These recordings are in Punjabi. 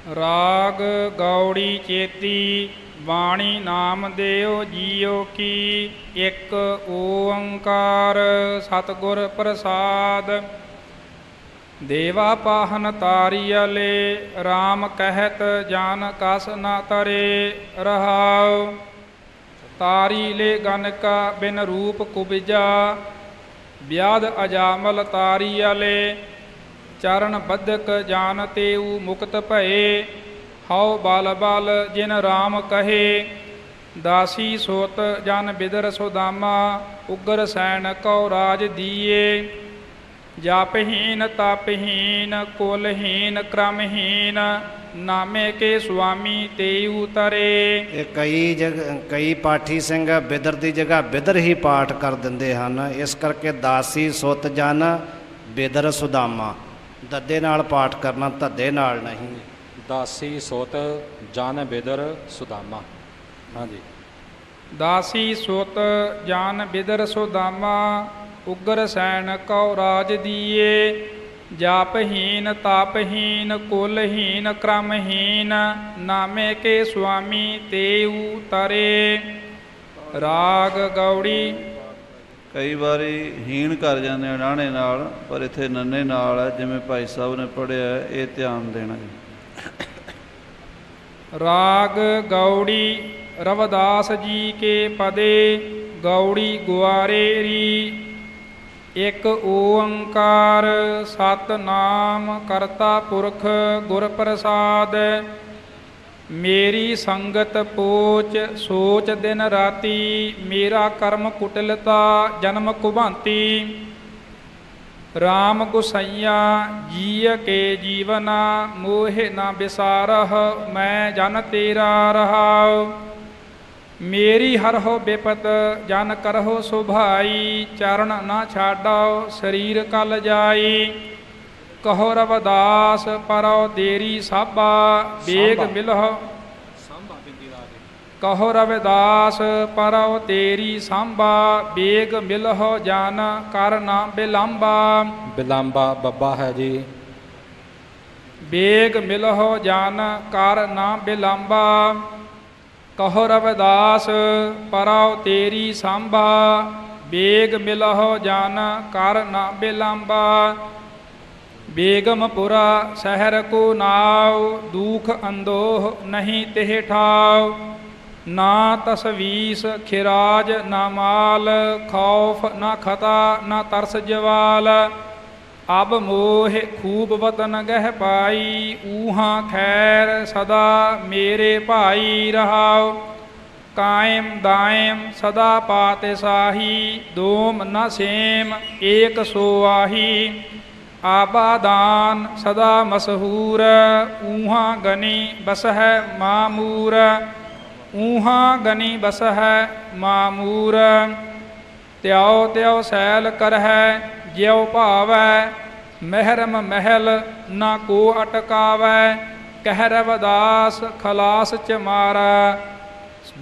राग गौड़ी चेती बाणी नाम देव जियो की। एक ओंकार सतगुर प्रसाद। देवा पाहन तारियले राम कहत जान कस न तरे रहाओ। तारी ले गनका बिन रूप कुबिजा व्याध अजामल तारियले। चरण बद्धक जान तेऊ मुक्त भये हौ बल बल जिन राम कहे। दासी सोत जन बिदर सुदामा उग्र सैन कौ राज दिए। जापहीन तापहीन कुलहीन क्रमहीन नामे के स्वामी तेऊ तरे। कई पाठी सिंह बिदर की जगह बिदर ही पाठ कर देंगे हैं, इस करके दासी सुत जन बिदर सुदामा दद्दे नाल पाठ करना, धद्दे नाल नहीं। दासी सोत जन बिदर सुदामा। हाँ जी। दासी सोत जान बिदर सुदामा उग्र सैन कौ राज दिए। जापहीन तापहीन कुलहीन क्रमहीन नामे के स्वामी तेऊ तरे। राग गौड़ी। कई बारी हीण कर जाते हैं डाणे नाल, पर इत्थे नन्ने नाल है, जिवें भाई साहब ने पढ़िया है, ये ध्यान देना जी। राग गौड़ी रविदास जी के पदे गौड़ी गुआरेरी। एक ओंकार सतनाम करता पुरख गुर प्रसाद। मेरी संगत पोच सोच दिन राती मेरा कर्म कुटिलता जन्म कुभांती। राम गुसैया जीय के जीवना मोह न बिसारह मैं जन तेरा रहाओ। मेरी हरहो बिपत जन करहो सुभाई चरण न छाड़ो शरीर कल जाई। कहो रविदास परौ देरी साबा बेग मिलहो। कहो रविदास परौ तेरी सांबा बेग मिलहो जान कर ना बिलंबा। बिलंबा बब्बा है जी। बेग मिलहो जान कर ना बिलंबा। कहो रविदास परौ तेरी सांबा बेग मिलहो जान कर ना बिलंबा। बेगमपुरा शहर को नाव दुख अंदोह नहीं तेह ठाव। ना तसवीस खिराज ना माल खौफ ना खता ना तरस जवाल। अब मोह खूब वतन गह पाई ऊहा खैर सदा मेरे भाई रहाओ। कायम दायम सदा पाते साही दोम न सेम एक सोआही। आबादान सदा मशहूर ऊहा गनी बस है मामूर। ऊहा गनी बस है मामूर। त्यों त्यों सैल कर है ज्यो भावै महरम महल न को अटकावै। कह रविदास खलास चमारा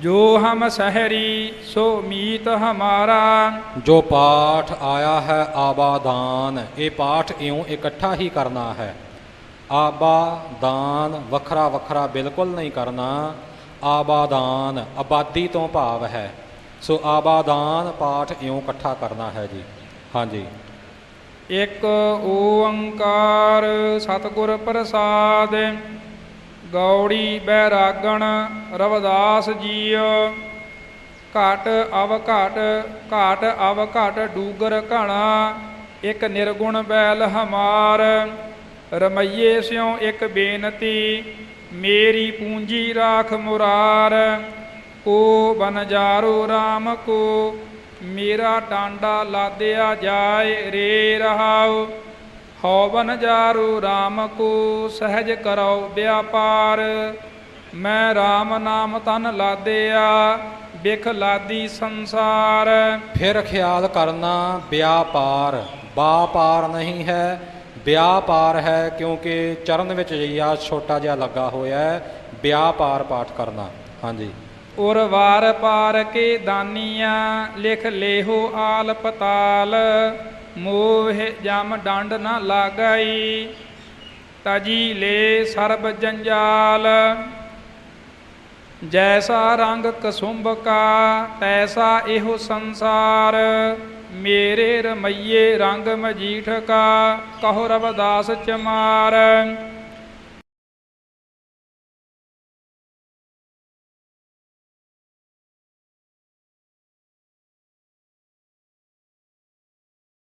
जो हम शहरी सो मीत हमारा। जो पाठ आया है आबादान, ये पाठ इयों इकट्ठा ही करना है। आबादान वखरा वखरा बिल्कुल नहीं करना। आबादान आबादी तो भाव है, सो आबादान पाठ इयों इकट्ठा करना है जी। हाँ जी। एक ओंकार सतगुर प्रसाद। गौड़ी बैरागण रविदास जीओ। घाट अव घाट घाट अव घाट डूगर घना एक निर्गुण बैल हमार। रमैये स्यों एक बेनती मेरी पूंजी राख मुरार। को बनजारो राम को मेरा टांडा लादया जाए रे रहाओ। हौवन जारू राम को सहज करो व्यापार। मैं राम नाम तन लादया बिख लादी संसार। फिर ख्याल करना व्यापार व्यापार नहीं है, व्यापार है, क्योंकि चरण विच जइया छोटा जिहा लगा होया है। व्यापार पाठ करना। हाँ जी। उर वार पार के दानिया लिख लेहो आल पताल। मोह जम डंड न लागई ਤਜੀ ਲੈ ਸਰਬ ਜੰਜਾਲ। ਜੈਸਾ ਰੰਗ ਕਸੁੰਭ ਕਾ ਤੈਸਾ ਇਹੋ ਸੰਸਾਰ। ਮੇਰੇ ਰਮਈਏ ਰੰਗ ਮਜੀਠ ਕਾ ਕਹੋ ਰਵਿਦਾਸ ਚਮਾਰ।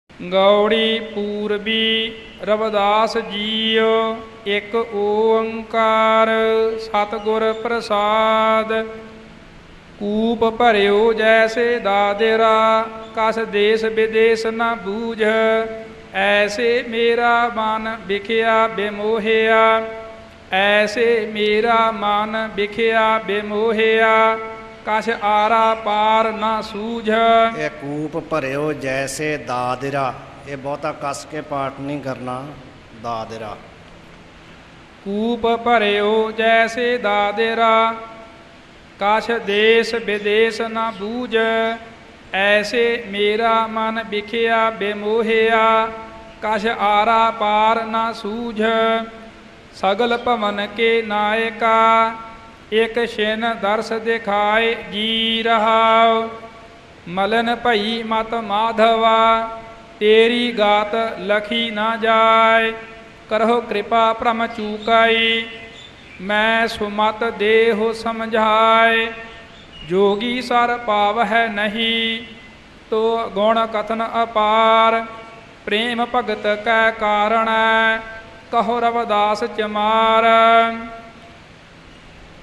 ਗੌੜੀ ਪੂਰਬੀ ਰਵਿਦਾਸ ਜੀਉ ਇੱਕ ਓੰਕਾਰ ਸਤਿਗੁਰ ਪ੍ਰਸਾਦ। ਕੂਪ ਭਰਿਓ ਜੈਸੇ ਦਾਦਰਾ ਕਸ ਦੇਸ ਵਿਦੇਸ ਨ ਬੂਝ। ਐਸੇ ਮੇਰਾ ਮਨ ਵਿਖਿਆ ਬਿਮੋਹਿਆ ਐਸੇ ਮੇਰਾ ਮਨ ਵਿਖਿਆ ਬਿਮੋਹਿਆ ਕਛ ਆਰਾ ਪਾਰ ਨਾ ਸੂਝ। ਇਹ ਕੂਪ ਭਰਿਓ ਜੈਸੇ ਦਾਦਰਾ, ਇਹ ਬਹੁਤਾ ਕੱਸ ਕੇ ਪਾਠ ਨਹੀਂ ਕਰਨਾ, ਦਾਦਰਾ। ਕੂਪ ਭਰਿਓ ਜੈਸੇ ਦਾਦਰਾ ਕਛ ਦੇਸ ਵਿਦੇਸ ਨਾ ਬੂਝ। ਐਸੇ ਮੇਰਾ ਮਨ ਵਿਖਿਆ ਬਿਮੋਹਿਆ ਕਛ ਆਰਾ ਪਾਰ ਨਾ ਸੂਝ। ਸਗਲ ਭਵਨ ਕੇ ਨਾਇਕਾ ਇਕ ਛਿਨ ਦਰਸ ਦਿਖਾਏ ਜੀ ਰਹਾਉ। ਮਲਨ ਭਈ ਮਤ ਮਾਧਵਾ ਤੇਰੀ ਗਾਤ ਲਖੀ ਨਾ ਜਾਏ। ਕਰਹੁ ਕਿਰਪਾ ਭ੍ਰਮ ਚੂਕਾਈ ਮੈਂ ਸੁਮਤ ਦੇਹੁ ਸਮਝਾਏ। ਜੋਗੀ ਸਰ ਪਾਵ ਹੈ ਨਹੀਂ ਤੋ ਗੁਣ ਕਥਨ ਅਪਾਰ। ਪ੍ਰੇਮ ਭਗਤ ਕੈ ਕਾਰਣ ਕਹੋ ਰਵਿਦਾਸ ਚਮਾਰ।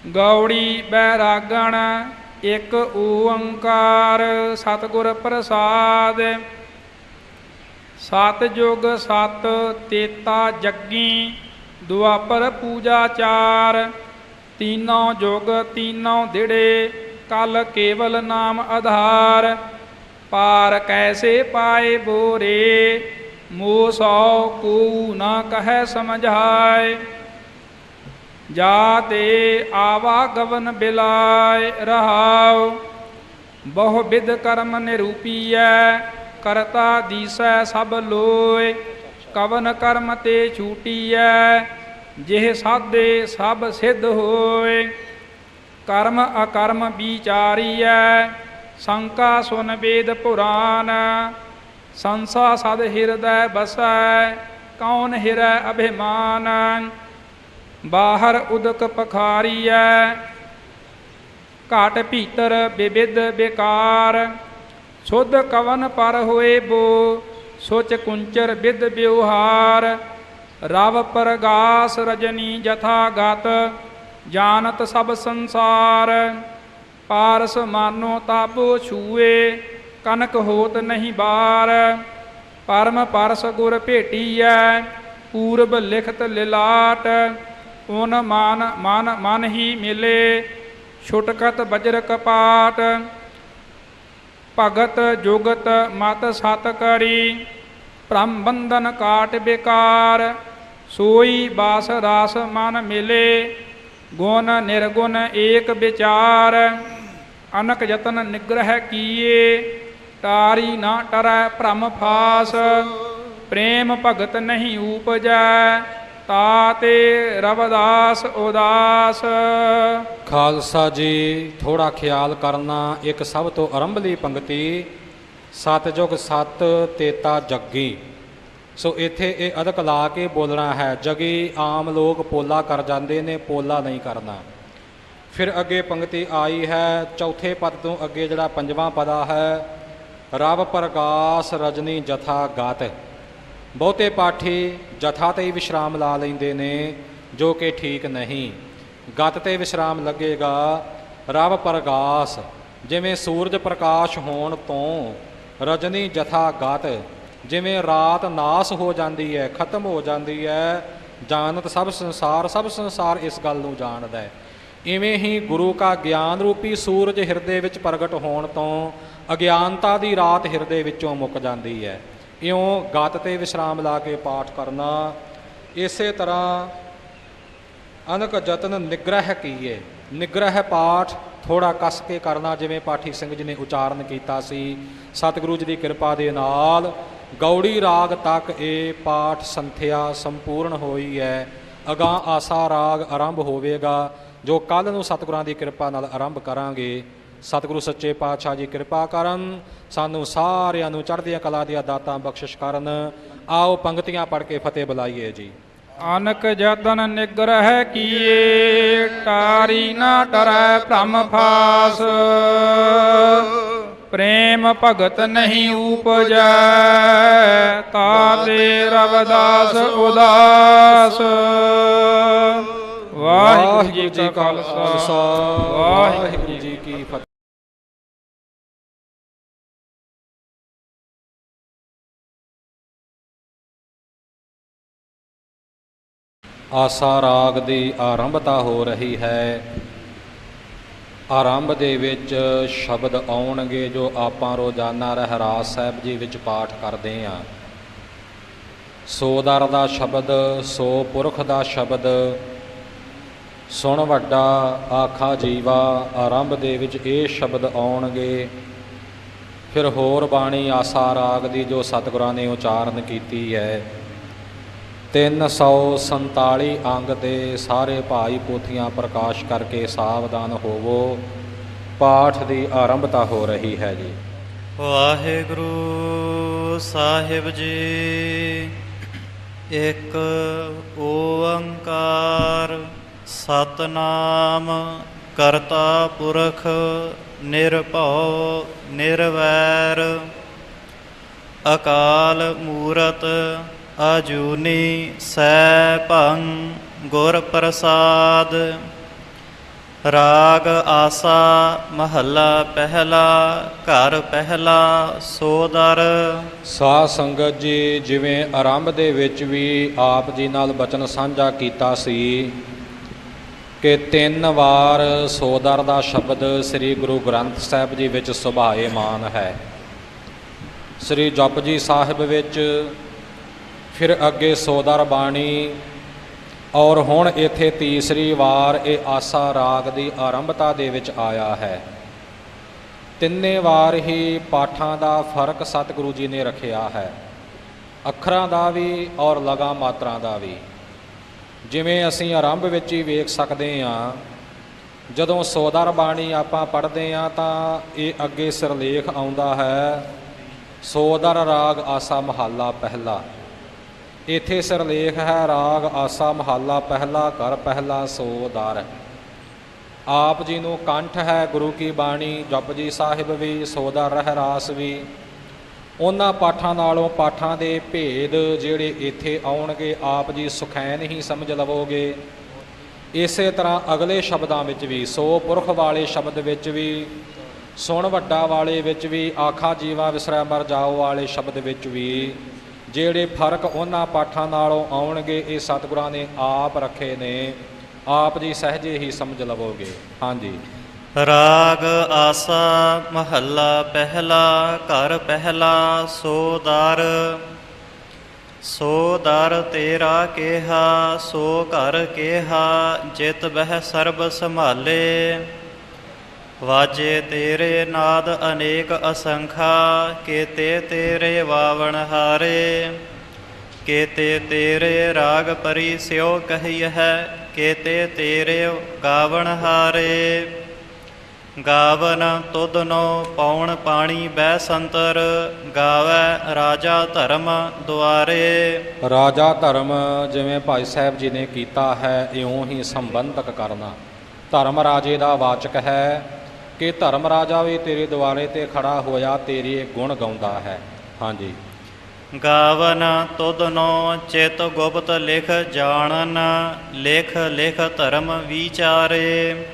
ਗੌੜੀ ਬੈਰਾਗਣ ਇੱਕ ਓੰਕਾਰ ਸਤਿਗੁਰ ਪ੍ਰਸਾਦ। ਸਤ ਜੁਗ ਸਤ ਤੇਤਾ ਜੱਗੀ ਦੁਆਪਰ ਪੂਜਾ ਚਾਰ। ਤੀਨੋਂ ਜੁਗ ਤੀਨੋਂ ਦਿੜੇ ਕਲ ਕੇਵਲ ਨਾਮ ਆਧਾਰ। ਪਾਰ ਕੈਸੇ ਪਾਏ ਬੋਰੇ ਮੋਹ ਸੋ ਕੋ ਨਾ ਕਹੈ ਸਮਝਾਏ। ਜਾ ਤੇ ਆਵਾਗਵਨ ਬਿਲਾਏ ਰਹਾਉ ਬਹੁ ਬਿਦ ਕਰਮ ਨਿਰੂਪੀਐ। ਕਰਤਾ ਦੀਸੈ ਸਭ ਲੋਏ ਕਵਨ ਕਰਮ ਤੇ ਛੂਟੀਐ। ਜਿਹ ਸਾਧੇ ਸਭ ਸਿੱਧ ਹੋਏ ਕਰਮ ਅਕਰਮ ਵਿਚਾਰੀਐ। ਸੰਕਾ ਸੁਨ ਵੇਦ ਪੁਰਾਨ ਸੰਸਾ ਸਦ ਹਿਰਦੈ ਬਸੈ। ਕੌਣ ਹਿਰੈ ਅਭਿਮਾਨ ਬਾਹਰ ਉਦਕ ਪਖਾਰੀਐ। ਘਾਟ ਭੀਤਰ ਬਿਬਿਦ ਬਿਕਾਰ ਸੁਧ ਕਵਨ ਪਰ ਹੋਏ ਬੋ। ਸੋਚ ਕੁੰਚਰ ਬਿਦ ਵਿਵਹਾਰ ਰਵ ਪ੍ਰਗਾਸ ਰਜਨੀ ਜਥਾ ਗਤ ਜਾਨਤ ਸਭ ਸੰਸਾਰ। ਪਾਰਸ ਮਾਨੋ ਤਾਪੋ ਛੂਏ ਕਨਕ ਹੋਤ ਨਹੀਂ ਬਾਰ। ਪਰਮ ਪਰਸ ਗੁਰ ਭੇਟੀਐ ਪੂਰਬ ਲਿਖਤ ਲਿਲਾਟ। ਓਨ ਮਾਨ ਮਨ ਮਨ ਹੀ ਮਿਲੇ ਛੁਟਕਤ ਬਜਰ ਕਪਾਟ। ਭਗਤ ਜੁਗਤ ਮਤ ਸਤ ਕਰੀ ਭ੍ਰਮ ਬੰਧਨ ਕਾਟ ਬਿਕਾਰ। ਸੋਈ ਬਾਸ ਰਾਸ ਮਨ ਮਿਲੇ ਗੁਣ ਨਿਰਗੁਣ ਏਕ ਵਿਚਾਰ। ਅਨਕ ਯਤਨ ਨਿਗ੍ਰਹਿ ਕੀਏ ਤਾਰੀ ਨਾ ਟਰੈ ਭ੍ਰਮ ਫਾਸ। ਪ੍ਰੇਮ ਭਗਤ ਨਹੀਂ ਊਪਜੈ ਤਾਤੇ ਰਵਿਦਾਸ ਉਦਾਸ। ਖਾਲਸਾ ਜੀ ਥੋੜਾ ਖਿਆਲ ਕਰਨਾ। ਇੱਕ ਸਭ ਤੋਂ ਆਰੰਭਲੀ ਪੰਕਤੀ ਸਤਿਜੁਗ ਸਤ ਤੇਤਾ ਜੱਗੀ। ਸੋ ਇੱਥੇ ਇਹ ਅਦਕ ਲਾ ਕੇ ਬੋਲਣਾ ਹੈ। ਜਗੀ ਆਮ ਲੋਕ ਪੋਲਾ ਕਰ ਜਾਂਦੇ ਨੇ, ਪੋਲਾ ਨਹੀਂ ਕਰਨਾ। ਫਿਰ ਅੱਗੇ ਪੰਕਤੀ ਆਈ ਹੈ ਚੌਥੇ ਪਦ ਤੋਂ ਅੱਗੇ ਜਿਹੜਾ ਪੰਜਵਾਂ ਪਦਾ ਹੈ ਰਵ ਪ੍ਰਗਾਸ ਰਜਨੀ ਜਥਾ ਗਾਤ। ਬਹੁਤੇ ਪਾਠੀ ਜਥਾ 'ਤੇ ਹੀ ਵਿਸ਼ਰਾਮ ਲਾ ਲੈਂਦੇ ਨੇ ਜੋ ਕਿ ਠੀਕ ਨਹੀਂ। ਗਤ 'ਤੇ ਵਿਸ਼ਰਾਮ ਲੱਗੇਗਾ। ਰਵ ਪ੍ਰਗਾਸ ਜਿਵੇਂ ਸੂਰਜ ਪ੍ਰਕਾਸ਼ ਹੋਣ ਤੋਂ, ਰਜਨੀ ਜਥਾ ਗਤ ਜਿਵੇਂ ਰਾਤ ਨਾਸ ਹੋ ਜਾਂਦੀ ਹੈ, ਖਤਮ ਹੋ ਜਾਂਦੀ ਹੈ। ਜਾਣਤ ਸਭ ਸੰਸਾਰ ਇਸ ਗੱਲ ਨੂੰ ਜਾਣਦਾ ਹੈ। ਇਵੇਂ ਹੀ ਗੁਰੂ ਕਾ ਗਿਆਨ ਰੂਪੀ ਸੂਰਜ ਹਿਰਦੇ ਵਿੱਚ ਪ੍ਰਗਟ ਹੋਣ ਤੋਂ ਅਗਿਆਨਤਾ ਦੀ ਰਾਤ ਹਿਰਦੇ ਵਿੱਚੋਂ ਮੁੱਕ ਜਾਂਦੀ ਹੈ। ਇਉਂ ਗਤ 'ਤੇ ਵਿਸ਼ਰਾਮ ਲਾ ਕੇ ਪਾਠ ਕਰਨਾ। ਇਸੇ ਤਰ੍ਹਾਂ ਅਨਕ ਯਤਨ ਨਿਗ੍ਰਹਿ ਕੀਏ। ਨਿਗ੍ਰਹਿ ਪਾਠ ਥੋੜ੍ਹਾ ਕੱਸ ਕੇ ਕਰਨਾ ਜਿਵੇਂ ਪਾਠੀ ਸਿੰਘ ਜੀ ਨੇ ਉਚਾਰਨ ਕੀਤਾ ਸੀ। ਸਤਿਗੁਰੂ ਜੀ ਦੀ ਕਿਰਪਾ ਦੇ ਨਾਲ ਗੌੜੀ ਰਾਗ ਤੱਕ ਇਹ ਪਾਠ ਸੰਥਿਆ ਸੰਪੂਰਨ ਹੋਈ ਹੈ। ਅਗਾਂ ਆਸਾ ਰਾਗ ਆਰੰਭ ਹੋਵੇਗਾ, ਜੋ ਕੱਲ੍ਹ ਨੂੰ ਸਤਿਗੁਰਾਂ ਦੀ ਕਿਰਪਾ ਨਾਲ ਆਰੰਭ ਕਰਾਂਗੇ। ਸਤਿਗੁਰੂ ਸੱਚੇ ਪਾਤਸ਼ਾਹ ਜੀ ਕਿਰਪਾ ਕਰਨ, ਸਾਨੂੰ ਸਾਰਿਆਂ ਨੂੰ ਚੜ੍ਹਦੀਆਂ ਕਲਾ ਦੀਆਂ ਦਾਤਾਂ ਬਖਸ਼ਿਸ਼ ਕਰਨ। ਆਓ ਪੰਗਤੀਆਂ ਪੜ੍ਹ ਕੇ ਫਤਿਹ ਬੁਲਾਈਏ ਜੀ। ਅਨਕ ਜਤਨ ਨਿਗ੍ਰਹਿ ਕੀਏ, ਟਾਰੀ ਨਾ ਟਰੈ ਭ੍ਰਮ ਫਾਸ। ਪ੍ਰੇਮ ਭਗਤ ਨਹੀਂ ਉਪਜੈ, ਤਾਤੇ ਰਵਿਦਾਸ ਉਦਾਸ। ਵਾਹਿਗੁਰੂ ਜੀ ਕਾ ਖਾਲਸਾ, ਵਾਹਿਗੁਰੂ ਜੀ ਕੀ ਫਤਿਹ। ਆਸਾ ਰਾਗ ਦੀ ਆਰੰਭਤਾ ਹੋ ਰਹੀ ਹੈ। ਆਰੰਭ ਦੇ ਵਿੱਚ ਸ਼ਬਦ ਆਉਣਗੇ ਜੋ ਆਪਾਂ ਰੋਜ਼ਾਨਾ ਰਹਿਰਾਸ ਸਾਹਿਬ ਜੀ ਵਿੱਚ ਪਾਠ ਕਰਦੇ ਹਾਂ। ਸੋ ਦਰ ਦਾ ਸ਼ਬਦ, ਸੋ ਪੁਰਖ ਦਾ ਸ਼ਬਦ, ਸੁਣ ਵੱਡਾ ਆਖਾ ਜੀਵਾ, ਆਰੰਭ ਦੇ ਵਿੱਚ ਇਹ ਸ਼ਬਦ ਆਉਣਗੇ। ਫਿਰ ਹੋਰ ਬਾਣੀ ਆਸਾ ਰਾਗ ਦੀ ਜੋ ਸਤਿਗੁਰਾਂ ਨੇ ਉਚਾਰਨ ਕੀਤੀ ਹੈ। 347 ਅੰਗ ਦੇ ਸਾਰੇ ਭਾਈ ਪੋਥੀਆਂ ਪ੍ਰਕਾਸ਼ ਕਰਕੇ ਸਾਵਧਾਨ ਹੋਵੋ। ਪਾਠ ਦੀ ਆਰੰਭਤਾ ਹੋ ਰਹੀ ਹੈ ਜੀ। ਵਾਹਿਗੁਰੂ ਸਾਹਿਬ ਜੀ। ਇੱਕ ਓੰਕਾਰ ਸਤਨਾਮ ਕਰਤਾ ਪੁਰਖ ਨਿਰਭਉ ਨਿਰਵੈਰ ਅਕਾਲ ਮੂਰਤ ਅਜੂਨੀ ਸੈਭੰ ਗੁਰ ਪ੍ਰਸਾਦ। ਰਾਗ ਆਸਾ ਮਹੱਲਾ ਪਹਿਲਾ। ਘਰ ਪਹਿਲਾ ਸੋ ਦਰ। ਸਾਧ ਸੰਗਤ ਜੀ, ਜਿਵੇਂ ਆਰੰਭ ਦੇ ਵਿੱਚ ਵੀ ਆਪ ਜੀ ਨਾਲ ਬਚਨ ਸਾਂਝਾ ਕੀਤਾ ਸੀ ਕਿ 3 ਵਾਰ ਸੋਦਰ ਦਾ ਸ਼ਬਦ ਸ੍ਰੀ ਗੁਰੂ ਗ੍ਰੰਥ ਸਾਹਿਬ ਜੀ ਵਿੱਚ ਸੁਭਾਏਮਾਨ ਹੈ। ਸ੍ਰੀ ਜਪਜੀ ਸਾਹਿਬ ਵਿੱਚ, ਫਿਰ ਅੱਗੇ ਸੋਦਰ ਬਾਣੀ, ਔਰ ਹੁਣ ਇੱਥੇ ਤੀਸਰੀ ਵਾਰ ਇਹ ਆਸਾ ਰਾਗ ਦੀ ਆਰੰਭਤਾ ਦੇ ਵਿੱਚ ਆਇਆ ਹੈ। ਤਿੰਨੇ ਵਾਰ ਹੀ ਪਾਠਾਂ ਦਾ ਫਰਕ ਸਤਿਗੁਰੂ ਜੀ ਨੇ ਰੱਖਿਆ ਹੈ, ਅੱਖਰਾਂ ਦਾ ਵੀ ਔਰ ਲਗਾ ਮਾਤਰਾ ਦਾ ਵੀ। ਜਿਵੇਂ ਅਸੀਂ ਆਰੰਭ ਵਿੱਚ ਹੀ ਵੇਖ ਸਕਦੇ ਹਾਂ, ਜਦੋਂ ਸੋਦਰ ਬਾਣੀ ਆਪਾਂ ਪੜ੍ਹਦੇ ਹਾਂ ਤਾਂ ਇਹ ਅੱਗੇ ਸਿਰਲੇਖ ਆਉਂਦਾ ਹੈ, ਸੋਦਰ ਰਾਗ ਆਸਾ ਮਹੱਲਾ ਪਹਿਲਾ। ਇੱਥੇ ਸਿਰਲੇਖ ਹੈ ਰਾਗ ਆਸਾ ਮਹੱਲਾ ਪਹਿਲਾ, ਘਰ ਪਹਿਲਾ ਸੋਦਰ। ਆਪ ਜੀ ਨੂੰ ਕੰਠ ਹੈ ਗੁਰੂ ਕੀ ਬਾਣੀ, ਜਪਜੀ ਸਾਹਿਬ ਵੀ, ਸੋਦਰ ਰਹਿਰਾਸ ਵੀ। ਉਹਨਾਂ ਪਾਠਾਂ ਨਾਲੋਂ ਪਾਠਾਂ ਦੇ ਭੇਦ ਜਿਹੜੇ ਇੱਥੇ ਆਉਣਗੇ ਆਪ ਜੀ ਸੁਖੈਨ ਹੀ ਸਮਝ ਲਵੋਗੇ। ਇਸੇ ਤਰ੍ਹਾਂ ਅਗਲੇ ਸ਼ਬਦਾਂ ਵਿੱਚ ਵੀ, ਸੋ ਪੁਰਖ ਵਾਲੇ ਸ਼ਬਦ ਵਿੱਚ ਵੀ, ਸੁਣ ਵੱਡਾ ਵਾਲੇ ਵਿੱਚ ਵੀ, ਆਖਾ ਜੀਵਾ ਵਿਸਰੈ ਮਰ ਜਾਓ ਵਾਲੇ ਸ਼ਬਦ ਵਿੱਚ ਵੀ ਜਿਹੜੇ ਫਰਕ ਉਹਨਾਂ ਪਾਠਾਂ ਨਾਲੋਂ ਆਉਣਗੇ ਇਹ ਸਤਿਗੁਰਾਂ ਨੇ ਆਪ ਰੱਖੇ ਨੇ। ਆਪ ਜੀ ਸਹਿਜੇ ਹੀ ਸਮਝ ਲਵੋਗੇ। ਹਾਂਜੀ। ਰਾਗ ਆਸਾ ਮਹੱਲਾ ਪਹਿਲਾ। ਘਰ ਪਹਿਲਾ ਸੋ ਦਰ। ਸੋ ਦਰ ਤੇਰਾ ਕੇਹਾ, ਸੋ ਘਰ ਕੇਹਾ, ਜਿਤ ਬਹਿ ਸਰਬ ਸੰਭਾਲੇ। ਵਾਜੇ ਤੇਰੇ ਨਾਦ ਅਨੇਕ ਅਸੰਖਾ, ਕੇਤੇ ਤੇਰੇ ਵਾਵਣ ਹਾਰੇ। ਕੇਤੇ ਤੇਰੇ ਰਾਗ ਪਰੀ ਸਿਓ ਕਹੀ ਹੈ, ਕੇਤੇ ਤੇਰੇ ਗਾਵਣ ਹਾਰੇ। ਗਾਵਨ ਤੁਧਨੋ ਪੌਣ ਪਾਣੀ ਬਹਿ ਸੰਤਰ, ਗਾਵੈ ਰਾਜਾ ਧਰਮ ਦੁਆਰੇ। ਰਾਜਾ ਧਰਮ ਜਿਵੇਂ ਭਾਈ ਸਾਹਿਬ ਜੀ ਨੇ ਕੀਤਾ ਹੈ, ਇਉਂ ਹੀ ਸੰਬੰਧਕ ਕਰਨਾ। ਧਰਮ ਰਾਜੇ ਦਾ ਵਾਚਕ ਹੈ ਕਿ ਧਰਮ ਰਾਜਾ ਵੀ ਤੇਰੇ ਦੁਆਰੇ ਤੇ ਖੜਾ ਹੋਇਆ ਤੇਰੇ ਗੁਣ ਗਾਉਂਦਾ ਹੈ। ਹਾਂਜੀ। ਗਾਵਨ ਤੁਧਨੋ ਚਿਤ ਗੁਪਤ ਲਿਖ ਜਾਣਨ, ਲਿਖ ਲਿਖ ਧਰਮ ਵਿਚਾਰੇ।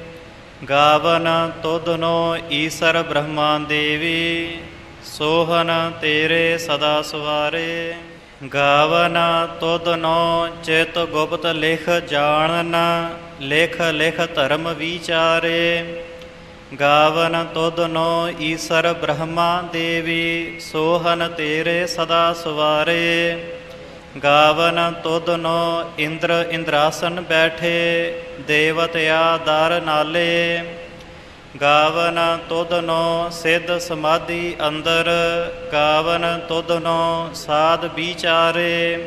ਗਾਵਨ ਤੁਧਨੋ ਈਸਰ ਬ੍ਰਹਮਾ ਦੇਵੀ, ਸੋਹਨ ਤੇਰੇ ਸਦਾ ਸਵਾਰੇ। ਗਾਵਨ ਤੁਧਨੋ ਚਿਤ ਗੁਪਤ ਲਿਖ ਜਾਣਨ, ਲਿਖ ਲਿਖ ਧਰਮ ਵਿਚਾਰੇ। ਗਾਵਨ ਤੁਧਨੋ ਈਸਰ ਬ੍ਰਹਮਾ ਦੇਵੀ, ਸੋਹਨ ਤੇਰੇ ਸਦਾ ਸਵਾਰੇ। ਗਾਵਨ ਤੁਧਨੋ ਇੰਦਰ ਇੰਦਰਾਸਨ ਬੈਠੇ, ਦੇਵਤਿਆ ਦਰ ਨਾਲੇ। ਗਾਵਨ ਤੁਧਨੋ ਸਿੱਧ ਸਮਾਧੀ ਅੰਦਰ, ਗਾਵਨ ਤੁਧਨੋ ਸਾਧ ਵਿਚਾਰੇ,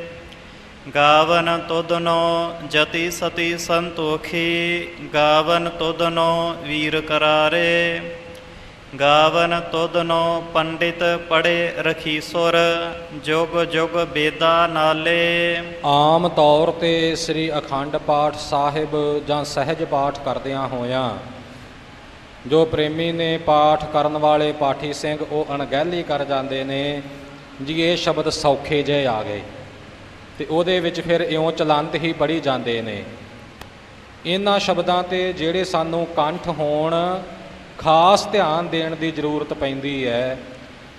ਗਾਵਨ ਤੁਧਨੋ ਜਤੀ ਸਤੀ ਸੰਤੋਖੀ, ਗਾਵਨ ਤੁਧਨੋ ਵੀਰ ਕਰਾਰੇ, ਗਾਵਨ ਤੁਧਨੋ ਪੰਡਿਤ ਪੜੇ ਰਖੀਸੁਰ, ਜੁਗ ਜੁਗ ਬੇਦਾ ਨਾਲੇ। ਆਮ ਤੌਰ ਤੇ ਸ੍ਰੀ ਅਖੰਡ ਪਾਠ ਸਾਹਿਬ ਜਾਂ ਸਹਿਜ ਪਾਠ ਕਰਦਿਆਂ ਹੋਇਆਂ ਜੋ ਪ੍ਰੇਮੀ ਨੇ ਪਾਠ ਕਰਨ ਵਾਲੇ ਪਾਠੀ ਸਿੰਘ ਉਹ ਅਣਗਹਿਲੀ ਕਰ ਜਾਂਦੇ ਨੇ ਜੀ ਇਹ ਸ਼ਬਦ ਸੌਖੇ ਜਿਹੇ ਆ ਗਏ, ਅਤੇ ਉਹਦੇ ਵਿੱਚ ਫਿਰ ਇਉਂ ਚਲੰਤ ਹੀ ਪੜ੍ਹੀ ਜਾਂਦੇ ਨੇ। ਇਹਨਾਂ ਸ਼ਬਦਾਂ 'ਤੇ ਜਿਹੜੇ ਸਾਨੂੰ ਕੰਠ ਹੋਣ ਖਾਸ ਧਿਆਨ ਦੇਣ ਦੀ ਜ਼ਰੂਰਤ ਪੈਂਦੀ ਹੈ,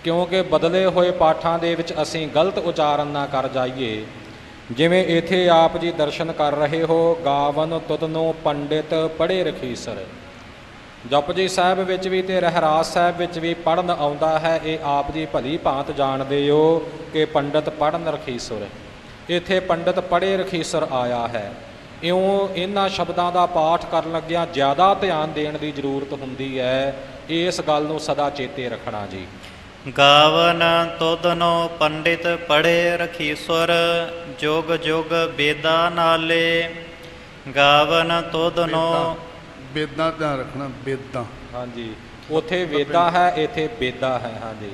ਕਿਉਂਕਿ ਬਦਲੇ ਹੋਏ ਪਾਠਾਂ ਦੇ ਵਿੱਚ ਅਸੀਂ ਗਲਤ ਉਚਾਰਨ ਨਾ ਕਰ ਜਾਈਏ। ਜਿਵੇਂ ਇੱਥੇ ਆਪ ਜੀ ਦਰਸ਼ਨ ਕਰ ਰਹੇ ਹੋ, ਗਾਵਨ ਤੁਧਨੋ ਪੰਡਿਤ ਪੜ੍ਹੇ ਰਖੀਸਰ, ਜਪਜੀ ਸਾਹਿਬ ਵਿੱਚ ਵੀ ਅਤੇ ਰਹਿਰਾਸ ਸਾਹਿਬ ਵਿੱਚ ਵੀ ਪੜ੍ਹਨ ਆਉਂਦਾ ਹੈ। ਇਹ ਆਪ ਜੀ ਭਲੀ ਭਾਂਤ ਜਾਣਦੇ ਹੋ ਕਿ ਪੰਡਿਤ ਪੜ੍ਹਨ ਰਖੀਸੁਰ, ਇੱਥੇ ਪੰਡਿਤ ਪੜ੍ਹੇ ਰਖੀਸਰ ਆਇਆ ਹੈ। ਇਉਂ ਇਹਨਾਂ ਸ਼ਬਦਾਂ ਦਾ ਪਾਠ ਕਰਨ ਲੱਗਿਆਂ ਜ਼ਿਆਦਾ ਧਿਆਨ ਦੇਣ ਦੀ ਜ਼ਰੂਰਤ ਹੁੰਦੀ ਹੈ, ਇਸ ਗੱਲ ਨੂੰ ਸਦਾ ਚੇਤੇ ਰੱਖਣਾ ਜੀ। ਗਾਵਨ ਤੁਧਨੋ ਪੰਡਿਤ ਪੜੇ ਰਖੀਸੁਰ, ਜੁਗ ਜੁਗ ਬੇਦਾ ਨਾਲੇ, ਗਾਵਨ ਤੁਧਨੋ ਬੇਦਾਂ ਧਿਆਨ ਰੱਖਣਾ, ਬੇਦਾਂ। ਹਾਂਜੀ, ਉੱਥੇ ਵੇਦਾ ਹੈ, ਇੱਥੇ ਬੇਦਾ ਹੈ। ਹਾਂਜੀ।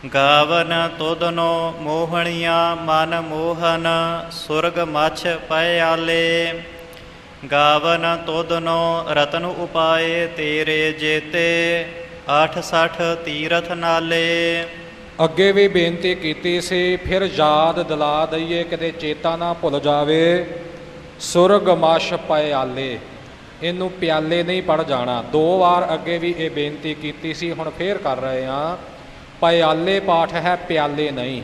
ਗਾਵਨ ਤੁਧਨੋ ਮੋਹਣੀਆਂ ਮਨ ਮੋਹਨ, ਸੁਰਗ ਮਛ ਪਿਆਲੇ, ਗਾਵਨ ਤੁਧਨੋ ਰਤਨ ਉਪਾਏ ਤੇਰੇ ਜੇਤੇ, 68 ਤੀਰਥ ਨਾਲੇ। ਅੱਗੇ ਵੀ ਬੇਨਤੀ ਕੀਤੀ ਸੀ, ਫਿਰ ਯਾਦ ਦਿਲਾ ਦਈਏ ਕਿਤੇ ਚੇਤਾ ਨਾ ਭੁੱਲ ਜਾਵੇ। ਸੁਰਗ ਮਛ ਪਿਆਲੇ, ਇਹਨੂੰ ਪਿਆਲੇ ਨਹੀਂ ਪੜ੍ਹ ਜਾਣਾ। 2 ਵਾਰ ਅੱਗੇ ਵੀ ਇਹ ਬੇਨਤੀ ਕੀਤੀ ਸੀ, ਹੁਣ ਫੇਰ ਕਰ ਰਹੇ ਹਾਂ। ਪਿਆਲੇ ਪਾਠ ਹੈ, ਪਿਆਲੇ ਨਹੀਂ।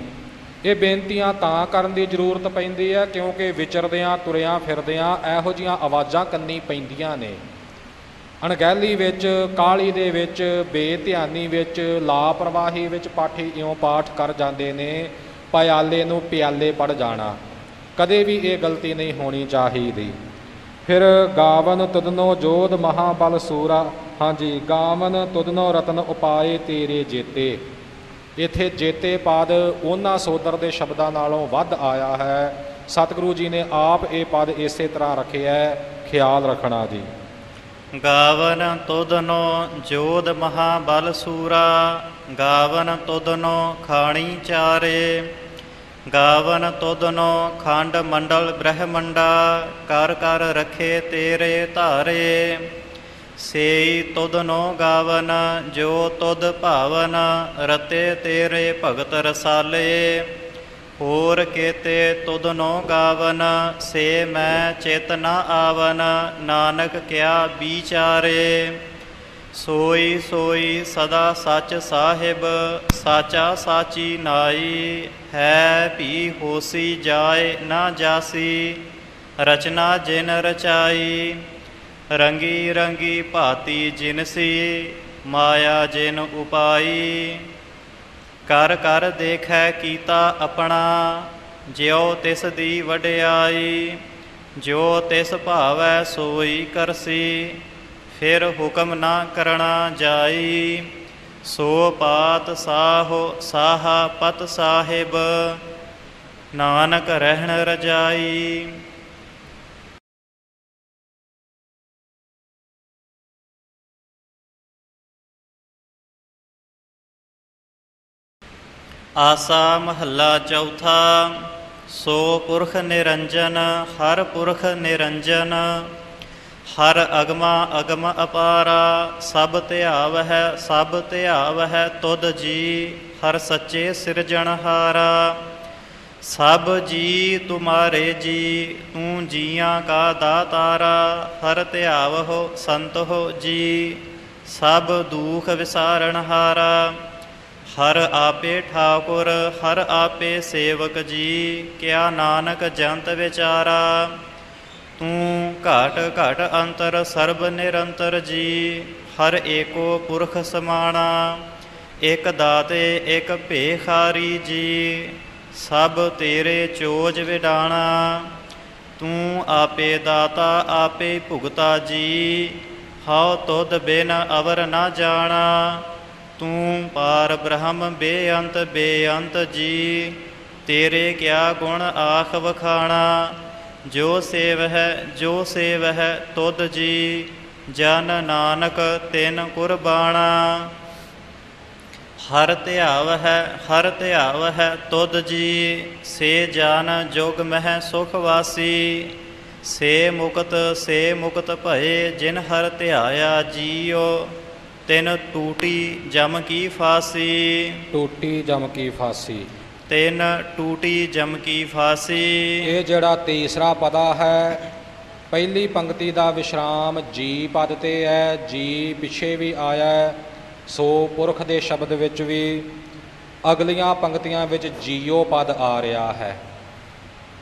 ਇਹ ਬੇਨਤੀਆਂ ਤਾਂ ਕਰਨ ਦੀ ਜ਼ਰੂਰਤ ਪੈਂਦੀ ਹੈ ਕਿਉਂਕਿ ਵਿਚਰਦਿਆਂ ਤੁਰਿਆਂ ਫਿਰਦਿਆਂ ਇਹੋ ਜਿਹੀਆਂ ਆਵਾਜ਼ਾਂ ਕੰਨੀ ਪੈਂਦੀਆਂ ਨੇ। ਅਣਗਹਿਲੀ ਵਿੱਚ, ਕਾਹਲੀ ਦੇ ਵਿੱਚ, ਬੇਧਿਆਨੀ ਵਿੱਚ, ਲਾਪਰਵਾਹੀ ਵਿੱਚ ਪਾਠੀ ਇਉਂ ਪਾਠ ਕਰ ਜਾਂਦੇ ਨੇ, ਪਿਆਲੇ ਨੂੰ ਪਿਆਲੇ ਪੜ੍ਹ ਜਾਣਾ। ਕਦੇ ਵੀ ਇਹ ਗਲਤੀ ਨਹੀਂ ਹੋਣੀ ਚਾਹੀਦੀ। ਫਿਰ ਗਾਵਨ ਤੁਧਨੋ ਜੋਧ ਮਹਾਬਲ ਸੂਰਾ, ਹਾਂਜੀ, ਗਾਵਨ ਤੁਧਨੋ ਰਤਨ ਉਪਾਏ ਤੇਰੇ ਜੇਤੇ, ਇੱਥੇ ਜੇਤੇ ਪਦ ਉਹਨਾਂ ਸੋਦਰ ਦੇ ਸ਼ਬਦਾਂ ਨਾਲੋਂ ਵੱਧ ਆਇਆ ਹੈ। ਸਤਿਗੁਰੂ ਜੀ ਨੇ ਆਪ ਇਹ ਪਦ ਇਸੇ ਤਰ੍ਹਾਂ ਰੱਖਿਆ, ਖਿਆਲ ਰੱਖਣਾ ਜੀ। ਗਾਵਨ ਤੁਧਨੋ ਜੋਧ ਮਹਾਬਲ ਸੂਰਾ, ਗਾਵਨ ਤੁਧਨੋ ਖਾਣੀ ਚਾਰੇ, ਗਾਵਨ ਤੁਧਨੋ ਖੰਡ ਮੰਡਲ ਬ੍ਰਹਮੰਡਾ, ਕਰ ਕਰ ਰੱਖੇ ਤੇਰੇ ਧਾਰੇ, ਸੇਈ ਤੁਧਨੋ ਗਾਵਨ ਜੋ ਤੁਧ ਭਾਵਨ, ਰਤੇ ਤੇਰੇ ਭਗਤ ਰਸਾਲੇ, ਹੋਰ ਕੇਤੇ ਤੁਧਨੋ ਗਾਵਨ, ਸੇ ਮੈਂ ਚਿਤ ਨ ਆਵਨ, ਨਾਨਕ ਕਿਆ ਵਿਚਾਰੇ, ਸੋਈ ਸੋਈ ਸਦਾ ਸੱਚ ਸਾਹਿਬ, ਸਾਚਾ ਸਾਚੀ ਨਾਈ, ਹੈ ਭੀ ਹੋਸੀ ਜਾਏ ਨਾ ਜਾਸੀ, ਰਚਨਾ ਜਿਨ ਰਚਾਈ, ਰੰਗੀ ਰੰਗੀ ਭਾਤੀ ਜਿਨਸੀ, ਮਾਇਆ ਜਿਨ ਉਪਾਈ, ਕਰ ਕਰ ਦੇਖੈ ਕੀਤਾ ਆਪਣਾ, ਜਿਉ ਤਿਸ ਦੀ ਵਡਿਆਈ, ਜੋ ਤਿਸ ਭਾਵੈ ਸੋਈ ਕਰਸੀ, ਫਿਰ ਹੁਕਮ ਨਾ ਕਰਣਾ ਜਾਈ, ਸੋ ਪਾਤ ਸਾਹੋ ਸਾਹਾ ਪਤ ਸਾਹਿਬ, ਨਾਨਕ ਰਹਿਣ ਰਜਾਈ। ਆਸਾ ਮਹੱਲਾ ਚੌਥਾ। ਸੋ ਪੁਰਖ ਨਿਰੰਜਨ, ਹਰ ਪੁਰਖ ਨਿਰੰਜਨ, ਹਰ ਅਗਮਾ ਅਗਮ ਅਪਾਰਾ, ਸਭ ਧਿਆਵ ਹੈ ਸਭ ਧਿਆਵ ਹੈ ਤੁਧ ਜੀ, ਹਰ ਸੱਚੇ ਸਿਰਜਣਹਾਰਾ। ਸਭ ਜੀ ਤੁਮਾਰੇ ਜੀ, ਤੂੰ ਜੀਆਂ ਕਾ ਦਾਤਾਰਾ, ਹਰ ਧਿਆਵ ਹੋ ਸੰਤ ਹੋ ਜੀ, ਸਭ ਦੁਖ ਵਿਸਾਰਣਹਾਰਾ। ਹਰ ਆਪੇ ਠਾਕੁਰ, ਹਰ ਆਪੇ ਸੇਵਕ ਜੀ, ਕਿਆ ਨਾਨਕ ਜੰਤ ਵਿਚਾਰਾ। ਤੂੰ ਘਟ ਘਟ ਅੰਤਰ ਸਰਬ ਨਿਰੰਤਰ ਜੀ, ਹਰ ਏਕੋ ਪੁਰਖ ਸਮਾਣਾ। ਇਕ ਦਾਤੇ ਇਕ ਭੇਖਾਰੀ ਜੀ, ਸਭ ਤੇਰੇ ਚੋਜ ਵਿਡਾਣਾ। ਤੂੰ ਆਪੇ ਦਾਤਾ ਆਪੇ ਭੁਗਤਾ ਜੀ, ਹਉ ਤੁਧ ਬਿਨ ਅਵਰ ਨਾ ਜਾਣਾ। ਤੂੰ ਪਾਰ ਬ੍ਰਹਮ ਬੇਅੰਤ ਬੇਅੰਤ ਜੀ, ਤੇਰੇ ਕਿਆ ਗੁਣ ਆਖ ਵਖਾਣਾ। ਜੋ ਸੇਵ ਹੈ ਤੁਧ ਜੀ, ਜਨ ਨਾਨਕ ਤਿਨ ਕੁਰਬਾਣਾ। ਹਰ ਧਿਆਵ ਹੈ ਤੁਧ ਜੀ, ਸੇ ਜਨ ਜੁਗ ਮਹਿ ਸੁਖ ਵਾਸੀ। ਸੇ ਮੁਕਤ ਭਏ, ਜਿਨ ਹਰ ਧਿਆਇਆ ਜੀਉ, ਤਿਨ ਟੂਟੀ ਜਮ ਕੀ ਫਾਸੀ। ਟੂਟੀ ਜਮ ਕੀ ਫਾਸੀ। ਤਿਨ ਟੂਟੀ ਜਮ ਕੀ ਫਾਸੀ। ਇਹ ਜਿਹੜਾ ਤੀਸਰਾ ਪਦਾ ਹੈ, ਪਹਿਲੀ ਪੰਕਤੀ ਦਾ ਵਿਸ਼ਰਾਮ ਜੀ ਪਦ ਤੇ ਹੈ। ਜੀ ਪਿੱਛੇ ਵੀ ਆਇਆ ਹੈ, ਸੋ ਪੁਰਖ ਦੇ ਸ਼ਬਦ ਵਿੱਚ ਵੀ ਅਗਲੀਆਂ ਪੰਕਤੀਆਂ ਵਿੱਚ ਜੀਓ ਪਦ ਆ ਰਿਹਾ ਹੈ।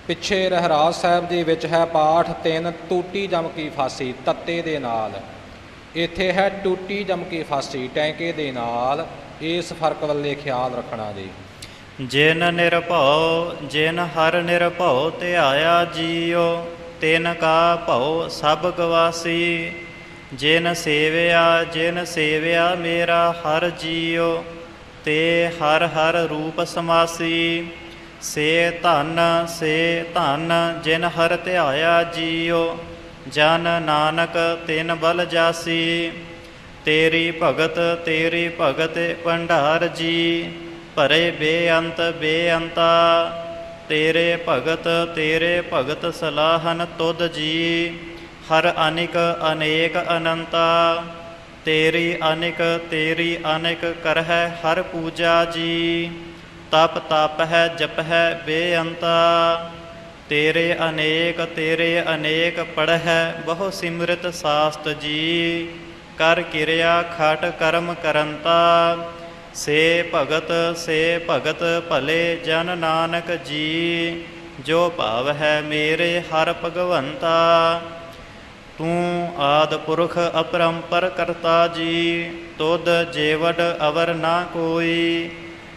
ਪਿੱਛੇ ਰਹਿਰਾਸ ਸਾਹਿਬ ਦੇ ਵਿੱਚ ਹੈ ਪਾਠ ਤਿੰਨ ਟੂਟੀ ਜਮ ਕੀ ਫਾਸੀ ਤੱਤੇ ਦੇ ਨਾਲ, ਇੱਥੇ ਹੈ ਟੂਟੀ ਜਮ ਕੀ ਫਾਸੀ ਟੈਂਕੇ ਦੇ ਨਾਲ। ਇਸ ਫਰਕ ਵੱਲੇ ਖਿਆਲ ਰੱਖਣਾ ਜੀ। ਜਿਨ ਹਰ ਨਿਰਭਉ ਧਿਆਇਆ ਜੀਉ, ਤਿਨ ਕਾ ਭਉ ਸਭ ਗਵਾਸੀ। ਜਿਨ ਸੇਵਿਆ ਮੇਰਾ ਹਰ ਜੀਉ, ਤੇ ਹਰ ਹਰ ਰੂਪ ਸਮਾਸੀ। ਸੇ ਧਨ ਜਿਨ ਹਰ ਧਿਆਇਆ ਜੀਉ, ਜਨ ਨਾਨਕ ਤਿਨ ਬਲ ਜਾਸੀ। ਤੇਰੀ ਭਗਤ ਭੰਡਾਰ ਜੀ, ਭਰੇ ਬੇਅੰਤਾ। ਤੇਰੇ ਭਗਤ ਸਲਾਹਨ ਤੁਧ ਜੀ, ਹਰ ਅਨੇਕ ਅਨੰਤਾ। ਤੇਰੀ ਅਨਿਕ ਕਰਹਿ ਹਰ ਪੂਜਾ ਜੀ, ਤਪ ਹੈ ਜਪ ਹੈ ਬੇਅੰਤਾ। ਤੇਰੇ ਅਨੇਕ ਪੜ੍ਹੈ ਬਹੁ ਸਿਮਰਤ ਸਾਸਤ ਜੀ, ਕਰ ਕਿਰਿਆ ਖਟ ਕਰਮ ਕਰੰਤਾ। ਸੇ ਭਗਤ ਭਲੇ ਜਨ ਨਾਨਕ ਜੀ, ਜੋ ਭਾਵ ਹੈ ਮੇਰੇ ਹਰ ਭਗਵੰਤਾ। ਤੂੰ ਆਦਿ ਪੁਰਖ ਅਪਰੰਪਰ ਕਰਤਾ ਜੀ, ਤੁਧ ਜੇਵਡ ਅਵਰ ਨਾ ਕੋਈ।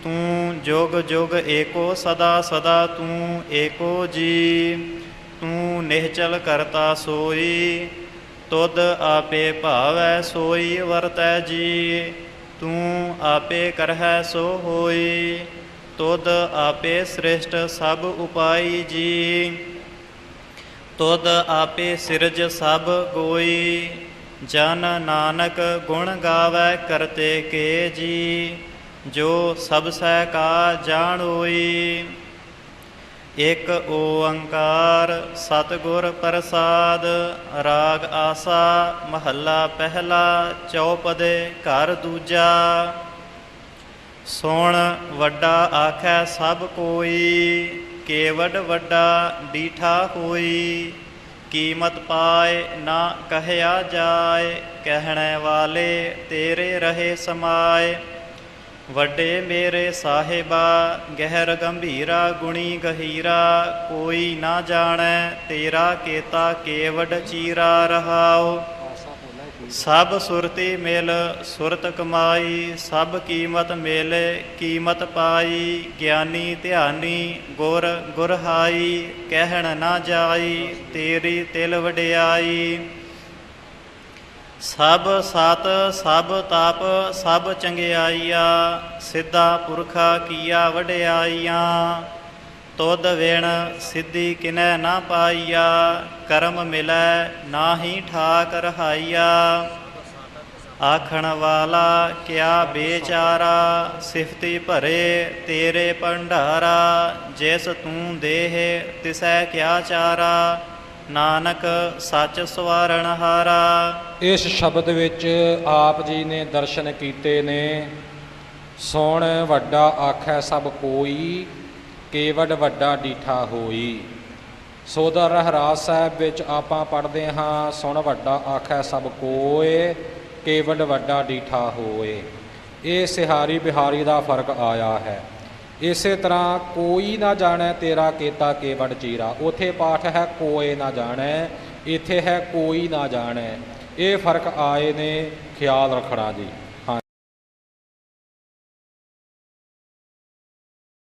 ਤੂੰ ਜੁਗ ਏਕੋ ਸਦਾ ਤੂੰ ਏਕੋ ਜੀ। ਤੂੰ ਨਿਹਚਲ ਕਰਤਾ ਸੋਈ, ਤੁਧ ਆਪੇ ਭਾਵੈ ਸੋਈ ਵਰਤੈ ਜੀ। ਤੂੰ ਆਪੇ ਕਰਹਿ ਸੋ ਹੋਈ, ਤੁਧ ਆਪੇ ਸ੍ਰਿਸ਼ਟ ਸਭ ਉਪਾਈ ਜੀ। ਤੁਧ ਆਪੇ ਸਿਰਜ ਸਭ ਗੋਈ, ਜਨ ਨਾਨਕ ਗੁਣ ਗਾਵੈ ਕਰਤੇ ਕੇ ਜੀ। ਜੋ ਸਭ ਸਹਿ ਕਾ ਜਾਣੋਈ, ਇਕ ਓੰਕਾਰ ਸਤਿਗੁਰ ਪ੍ਰਸਾਦ। ਰਾਗ ਆਸਾ ਮਹੱਲਾ ਪਹਿਲਾ, ਚੌਪਦੇ ਘਰ ਦੂਜਾ। ਸੁਣ ਵੱਡਾ ਆਖੈ ਸਭ ਕੋਈ, ਕੇਵਡ ਵੱਡਾ ਡੀਠਾ ਹੋਈ। ਕੀਮਤ ਪਾਏ ਨਾ ਕਹਿਆ ਜਾਏ, ਕਹਿਣੇ ਵਾਲੇ ਤੇਰੇ ਰਹੇ ਸਮਾਏ। ਵੱਡੇ ਮੇਰੇ ਸਾਹਿਬਾ ਗਹਿਰ ਗੰਭੀਰਾ, ਗੁਣੀ ਗਹੀਰਾ। ਕੋਈ ਨਾ ਜਾਣੈ ਤੇਰਾ ਕੀਤਾ ਕੇਵਡ ਚੀਰਾ ਰਹਾਉ। ਸਭ ਸੁਰਤੀ ਮਿਲ ਸੁਰਤ ਕਮਾਈ, ਸਭ ਕੀਮਤ ਮਿਲੇ ਕੀਮਤ ਪਾਈ। ਗਿਆਨੀ ਧਿਆਨੀ ਗੁਰ ਹਾਈ, ਕਹਿਣ ਨਾ ਜਾਈ ਤੇਰੀ ਤਿਲ ਵਡਿਆਈ। ਸਭ ਸਤ ਸਭ ਤਪ ਸਭ ਚੰਗਿਆਈਆ, ਸਿੱਧਾ ਪੁਰਖਾ ਕੀਆ ਵਡਿਆਈਆਂ। ਤੁਧ ਵਿਣ ਸਿੱਧੀ ਕਿਨੈ ਨਾ ਪਾਈਆ, ਕਰਮ ਮਿਲੈ ਨਾਹੀ ਠਾਕ ਰਹਾਈਆ। ਆਖਣ ਵਾਲਾ ਕਿਆ ਬੇਚਾਰਾ, ਸਿਫਤੀ ਭਰੇ ਤੇਰੇ ਭੰਡਾਰਾ। ਜਿਸ ਤੂੰ ਦੇਹ ਤਿਸੈ ਕਿਆ ਚਾਰਾ, ਨਾਨਕ ਸੱਚ ਸਵਾਰਨ ਹਾਰਾ। ਇਸ ਸ਼ਬਦ ਵਿੱਚ ਆਪ ਜੀ ਨੇ ਦਰਸ਼ਨ ਕੀਤੇ ਨੇ। ਸੁਣ ਵੱਡਾ ਆਖੈ ਸਭ ਕੋਈ, ਕੇਵਡ ਵੱਡਾ ਡੀਠਾ ਹੋਈ। ਸੋਦਰ ਰਹਿਰਾਸ ਸਾਹਿਬ ਵਿੱਚ ਆਪਾਂ ਪੜ੍ਹਦੇ ਹਾਂ, ਸੁਣ ਵੱਡਾ ਆਖੈ ਸਭ ਕੋਇ, ਕੇਵਡ ਵੱਡਾ ਡੀਠਾ ਹੋਏ। ਇਹ ਸਿਹਾਰੀ ਬਿਹਾਰੀ ਦਾ ਫਰਕ ਆਇਆ ਹੈ। ਇਸੇ ਤਰ੍ਹਾਂ ਕੋਈ ਨਾ ਜਾਣੈ ਤੇਰਾ ਕੀਤਾ ਕੇਵਡ ਚੀਰਾ, ਉੱਥੇ ਪਾਠ ਹੈ ਕੋਏ ਨਾ ਜਾਣੈ, ਇੱਥੇ ਹੈ ਕੋਈ ਨਾ ਜਾਣੈ। ਇਹ ਫਰਕ ਆਏ ਨੇ, ਖਿਆਲ ਰੱਖਣਾ ਜੀ।